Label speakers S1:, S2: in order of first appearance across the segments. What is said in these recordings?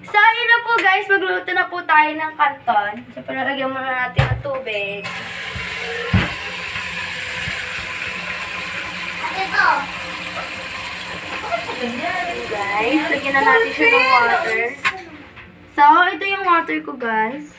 S1: So, yun na po guys. Magluto na po tayo ng kanton. So, palagyan muna natin ng tubig.
S2: Ito.
S1: Guys, lagyan na natin siya ng water. So, ito yung water ko guys.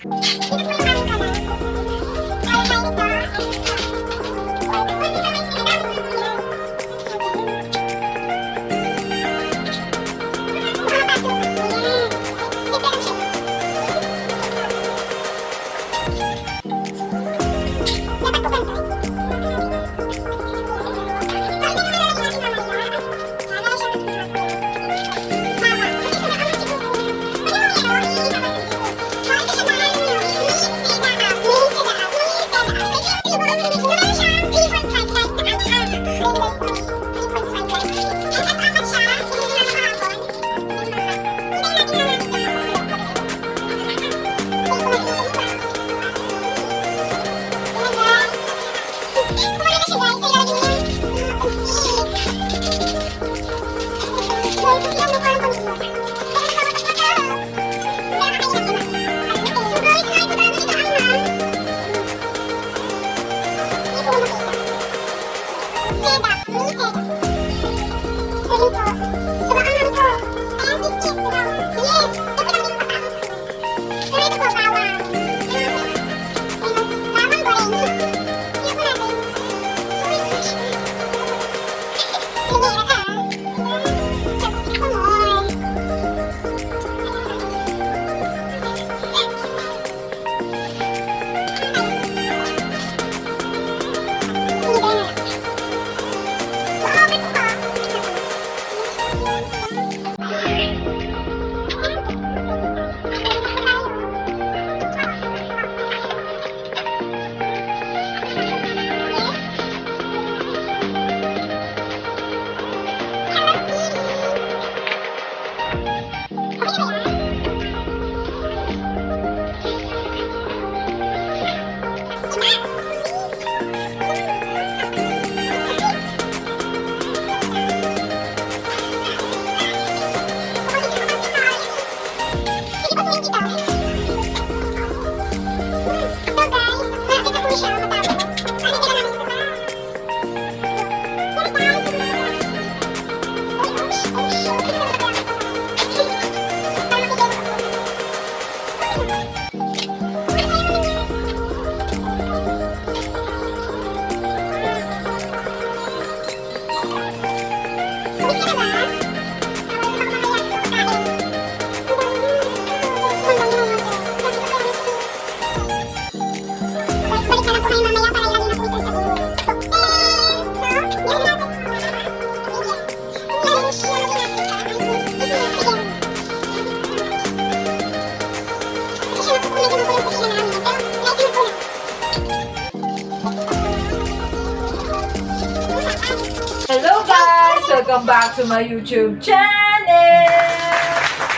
S3: Hello guys! Welcome back to my YouTube channel!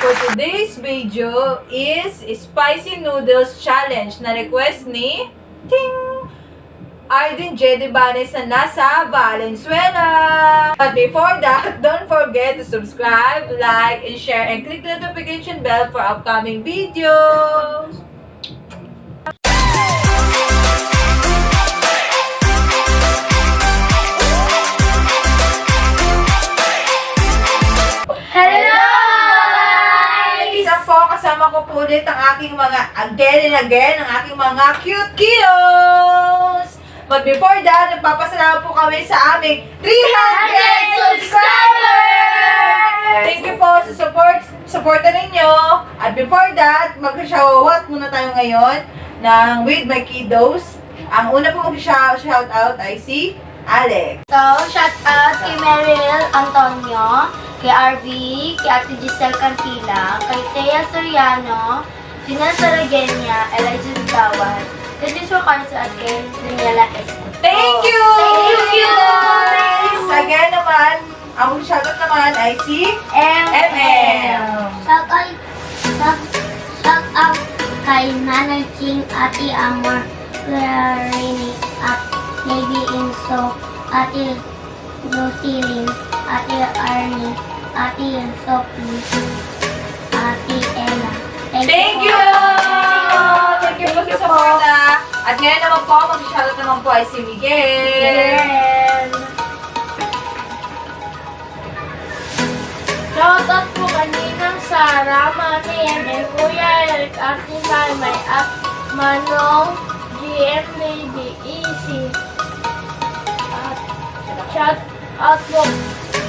S3: For today's video is Spicy Noodles Challenge na request ni Ting! Arden Jedibanes na nasa Valenzuela! But before that, don't forget to subscribe, like, and share, and click the notification bell for upcoming videos!
S1: Hello!
S3: Isa po, kasama ko po ulit ang aking mga again and again, ang aking mga cute kiddos! But before that, nagpapasalamat po kami sa aming 300 subscribers! Thank you po sa supporta ninyo. At before that, mag-shoutout muna tayo ngayon ng With My Kiddos. Ang una po mag-shoutout ay si Alex.
S1: So, shout out kay Meryl Antonio, kay RV, kay Ate Giselle Cantila, kay Thea Soriano, Gina Saragenia, Elijah Dawad, kay Joshua Carso at kay Daniela Esco.
S3: Thank you!
S1: Thank you!
S3: Guys! Again naman, ang shoutout naman ay si ML.
S2: Shout out kay Nanay Ching, Ate Amor, Kuya Rene, at Navy Inso, Ate Lucilin, Ate Arnie, Ate Sophie, Ate Ella,
S3: At ngayon naman po, mag-shoutout naman po ay si Miguel.
S1: Again. Shoutout po kaninang Sara, Mami and Kuya Eric, Ate Maymay, at Manong, GM Lady, Easy. At shoutout po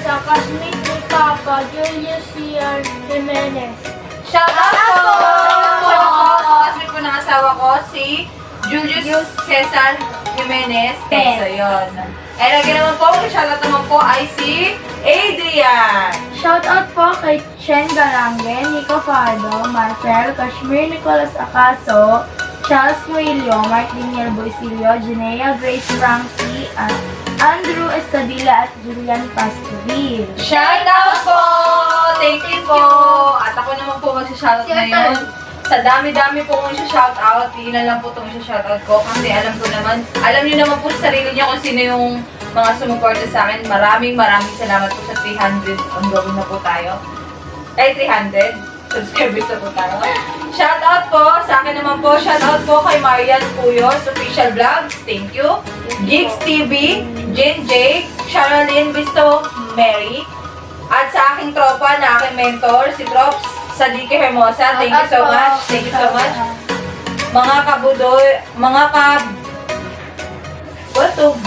S1: sa kasmate ni Papa, Julius C.R. Jimenez.
S3: Shoutout po! Sa kasmate po ng asawa ko, si Julius Cesar Jimenez.
S1: Yes.
S3: So, yun. And again naman po, mag-shoutout naman po ay si Adrian.
S1: Shoutout po kay Chen Galange, Nico Fardo, Marcel, Kashmir Nicolas Acaso, Charles Muillo, Mark Daniel Boisilio, Jinea Grace Frankie, at Andrew Estadilla at Julian Pastoril.
S3: Shoutout po! Thank you po! At ako naman po mag-shoutout ngayon. Sa dami-dami po kong shoutout, yun na lang po itong shoutout ko kasi alam niyo naman po sa sarili niyo kung sino yung mga sumuporta sa akin. Maraming salamat po sa 300. Ongoing na po tayo. 300 subscribers na po tayo. Shoutout po sa akin naman po. Shoutout po kay Marian Puyos, Official Vlogs. Thank you. Geeks TV, Jen J, Charlene Bisto, Mary. At sa aking tropa na aking mentor, si Trops Sadike Hermosa. Thank you so much. Thank you so much. Mga kabudoy,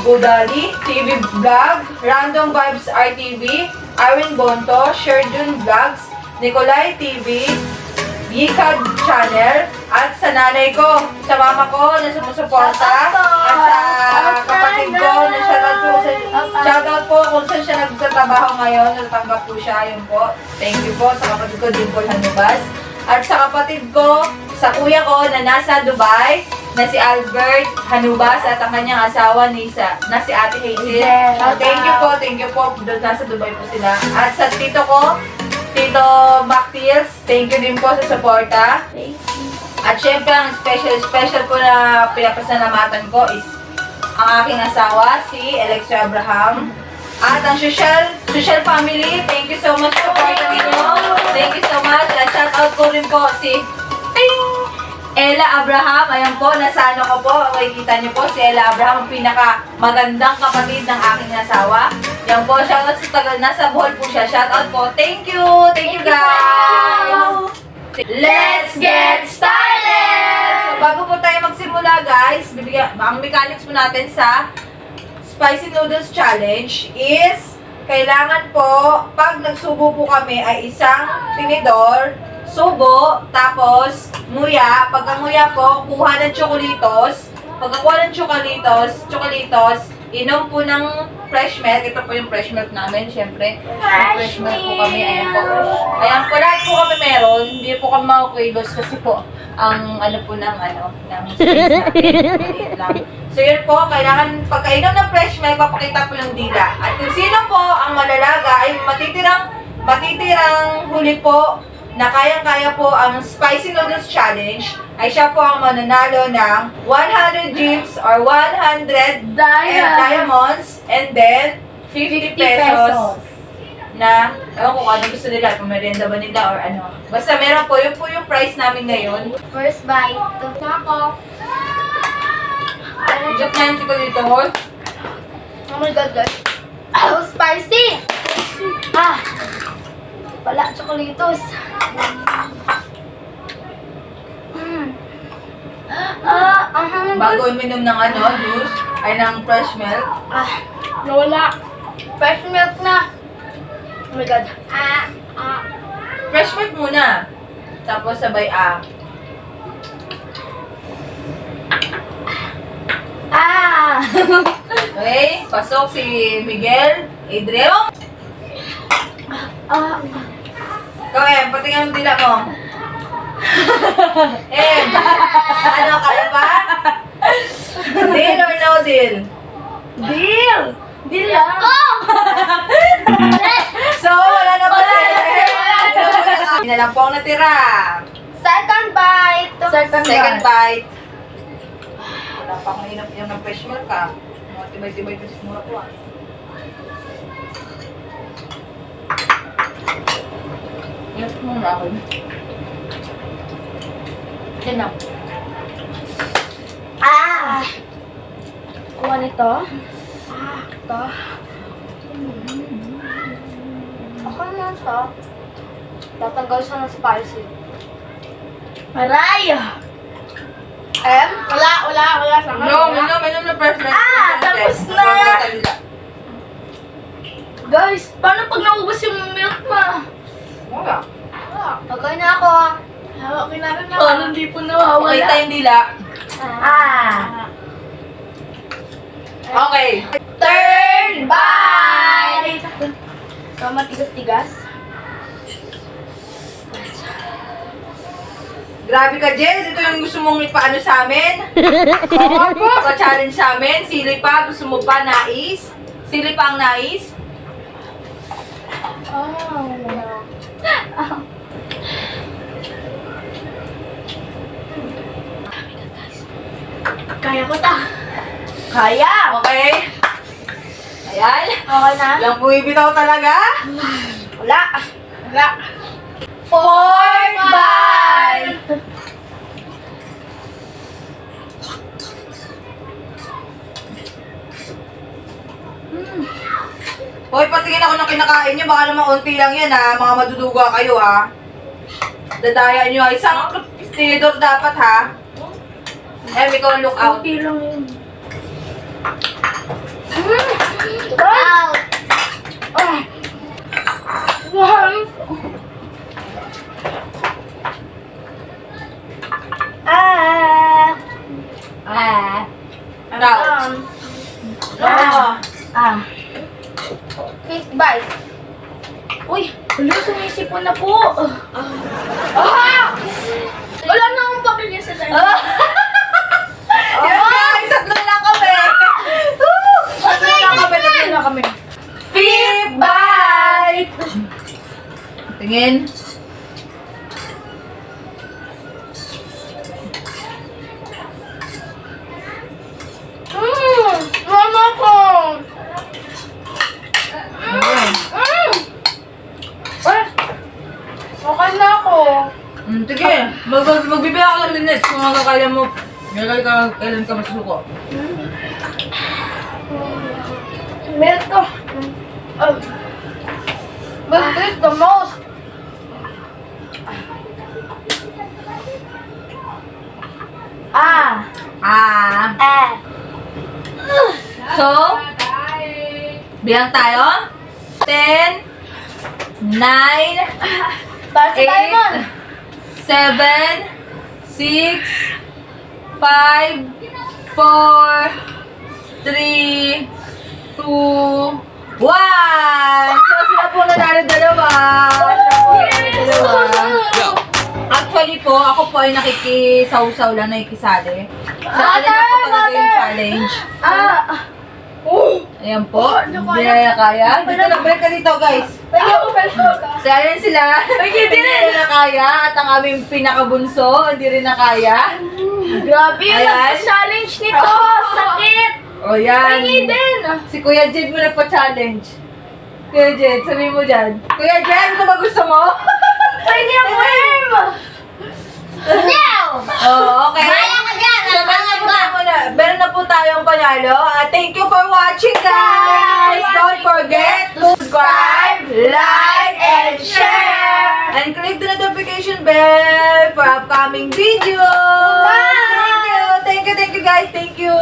S3: Budali, TV Vlog, Random Vibes RTV, Irwin Bonto, Sherjun Vlogs, Nicolay TV, Yikad Channel, at sa nanay ko, sa mama ko na sumusuporta, at sa kapatid ko na shoutout po kung saan siya nagtatrabaho ngayon, natatanggap po siya, yun po. Thank you po sa kapatid ko, Dimple Hanubas. At sa kapatid ko, sa kuya ko na nasa Dubai, na si Albert Hanubas at ang kanyang asawa na si Ate Hazel. Thank you po. Doon nasa Dubai po sila. At sa tito ko, Tito Bactiels, thank you din po sa suporta. At syempre, ang special po na pinapasalamatan ko is ang aking asawa, si Alexia Abraham. At ang social family, thank you so much sa suporta ninyo. Thank you so much. At shoutout ko rin po si Ella Abraham. Ayan po, nasa ano ko po, makikita niyo po, si Ella Abraham, ang pinaka-magandang kapatid ng aking asawa. Yan po, shoutout sa tagal, nasa Bohol po siya. Shoutout po. Thank you guys! Let's get started! So, bago po tayo magsimula guys, ang mechanics po natin sa Spicy Noodles Challenge is, kailangan po, pag nagsubo po kami ay isang tinidor, subo, tapos nguya. Pag ang nguya po, kuha ng tsokolitos. Pag kuha ng tsokolitos, inom po ng fresh milk. Ito po yung fresh milk namin, syempre. Fresh milk po kami. Ayan po. Ayan po, lahat po kami meron. Hindi po kami makukilos kasi po ang ng space natin. So yun po, kailangan pagkainom ng fresh milk, papakita po yung dila. At kung sino po ang malalaga ay matitirang huli po na kayang-kaya po ang Spicy Noodles Challenge, ay siya po ang mananalo ng 100 gems or 100 diamonds and then 50 pesos na, ewan ko kung ano gusto nila, kung merienda ba nila or ano. Basta meron po, yun po yung price namin ngayon.
S1: First bite. Ako.
S3: Joke na yung chiko dito, hol.
S1: Oh my God, guys. Oh, spicy! Wala, chocolatos.
S3: Bago uminom ng juice, ay ng fresh milk.
S1: Nawala. Fresh milk na. Oh my God.
S3: Fresh milk muna. Tapos sabay Okay, pasok si Miguel, Adriel. Ikaw, patingin ang dila mo. Ano, kaya ba? Deal or no deal?
S1: Deal! Deal lang.
S3: So, wala na ba sila? Hindi na lang po ang natira.
S1: Second bite.
S3: Second bite. Wala pa akong inap yung fresh milk Mga tibay-tibay kasi mura po Yes, muna ako.
S1: Yan na. ako nito. Ito. Okay naman siya. Tatanggal siya ng spicy. Aray! Wala sa akin.
S3: Minom na first night.
S1: Tapos na! Guys, paano pag naubos yung milk mo?
S3: Wala.
S1: Okay na ako. Okay na rin ako. Paano hindi po nawawala?
S3: Okay tayong dila. Okay.
S1: Turn bite! So, matigas-tigas.
S3: Grabe ka, Jess. Ito yung gusto mong ipaano sa amin. Pa-challenge sa amin. Sili pa. Gusto mo pa? Nais? Sili pa ang nais?
S1: Kaya ko ta. Kaya!
S3: Okay. Ayan.
S1: Okay na?
S3: Lang bumibitaw talaga.
S1: Wala.
S3: Fourth bite! Hoy, patingin ako ng kinakain nyo. Baka naman unti lang yan ha. Mga maduduga kayo ha. Dadaya nyo ha. Isang tinidor dapat ha. Ikaw look out.
S1: Kunti lang yun.
S2: Out.
S3: Round.
S1: Fifth bite. Uy, hulo, sumisipon na po. Wala na akong pakilya sa tayo.
S3: Yan guys, tatlo na kami. Tatlo na kami. Fifth bite! Tingin.
S1: Mama ko. Okay na ako.
S3: Sige, magbibigay ako ng minutes kung kailan mo. Kailan ka masusuko.
S1: Milk ko. But this the most.
S3: So, bilang tayo. 10, 9,
S1: Para sa tayo nun.
S3: 7, 6, 5, 4, 3, 2, 1. So, sila po nanalo dalawa. Actually po, ako po ay nakikisaw-saw lang, nakikisali. Sa alin na po talaga yung challenge. Ayan po. Hindi na kaya. Dito na, break ka dito guys.
S1: Pwede ako fresh milk.
S3: So, ayan sila. Hindi rin na kaya. At ang aming pinakabunso, hindi rin na kaya.
S1: Grabe yung
S3: Ayan.
S1: challenge nito. Sakit.
S3: O yan.
S1: Pahingi din.
S3: Si Kuya Jed mo nagpa-challenge. Kuya Jed, sabihin mo dyan. Kuya Jed, ito ba gusto mo?
S1: Pahingi ako, Em.
S3: Oh, okay.
S2: Kaya ka dyan.
S3: So, meron na po tayong panalo. Thank you for watching, guys! Don't forget to subscribe, like, and share! And click the notification bell for upcoming videos!
S1: Bye!
S3: Thank you, guys! Thank you!